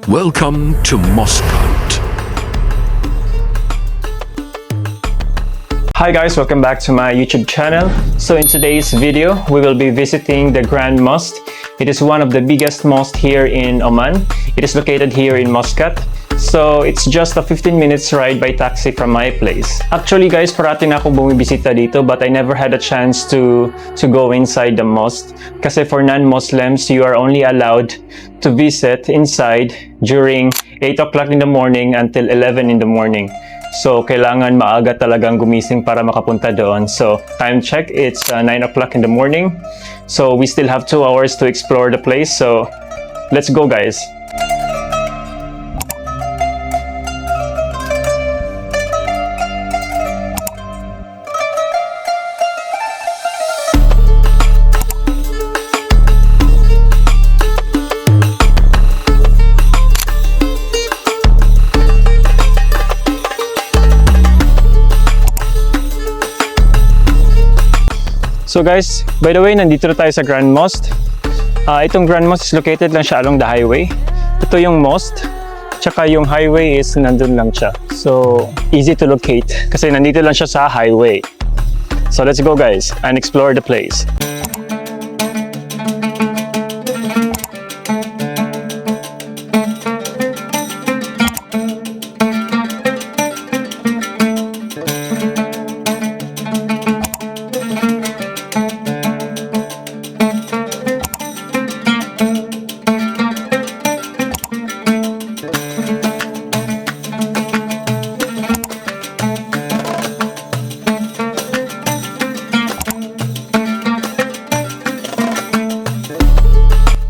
Welcome to Muscat. Hi guys, welcome back to my YouTube channel. So in today's video, we will be visiting the Grand Mosque. It is one of the biggest mosques here in Oman. It is located here in Muscat. So it's just a 15 minutes ride by taxi from my place. Actually guys, parati na akong bumibisita dito but I never had a chance to go inside the mosque. Kasi for non-Muslims, you are only allowed to visit inside during 8 o'clock in the morning until 11 in the morning. So, kailangan maaga talagang gumising para makapunta doon. So, time check, it's 9 o'clock in the morning. So, we still have 2 hours to explore the place. So, let's go guys. So guys, by the way, nandito na tayo sa Grand Mosque. Itong Grand Mosque is located lang siya along the highway. Ito yung mosque, tsaka yung highway is nandun lang siya. So, easy to locate kasi nandito lang siya sa highway. So let's go guys and explore the place.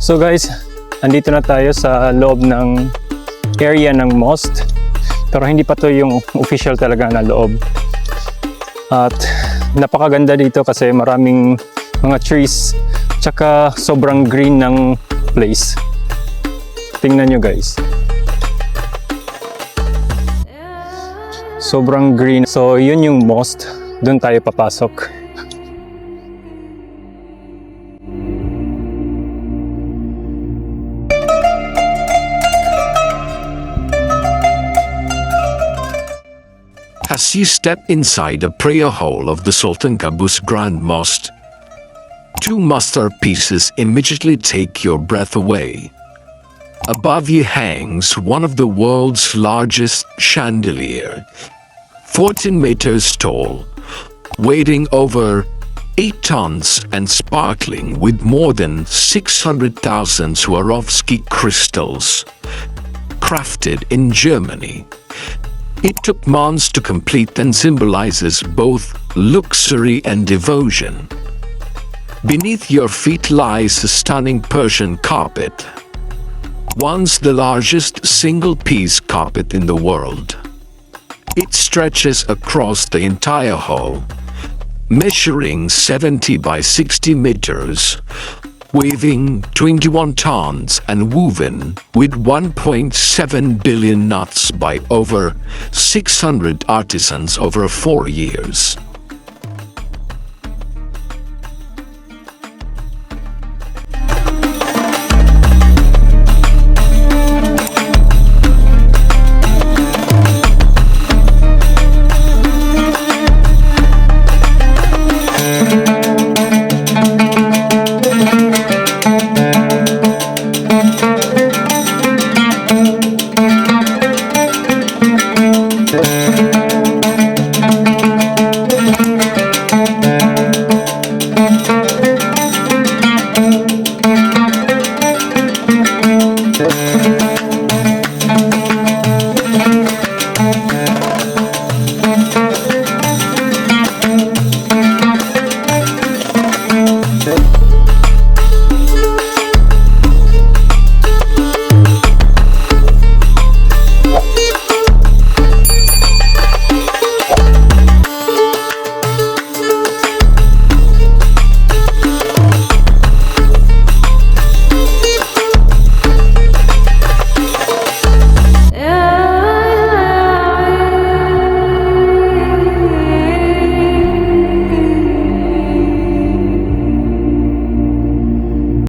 So guys, andito na tayo sa loob ng area ng mosque. Pero hindi pa to yung official talaga na loob. At napakaganda dito kasi maraming mga trees. Tsaka sobrang green ng place. Tingnan nyo guys. Sobrang green. So yun yung mosque. Doon tayo papasok. As you step inside the prayer hall of the Sultan Qaboos Grand Mosque, 2 masterpieces immediately take your breath away. Above you hangs one of the world's largest chandelier, 14 meters tall, weighing over 8 tons and sparkling with more than 600,000 Swarovski crystals, crafted in Germany. It took months to complete and symbolizes both luxury and devotion. Beneath your feet lies a stunning Persian carpet, once the largest single-piece carpet in the world. It stretches across the entire hall, measuring 70 by 60 meters, weighing 21 tons and woven with 1.7 billion knots by over 600 artisans over 4 years.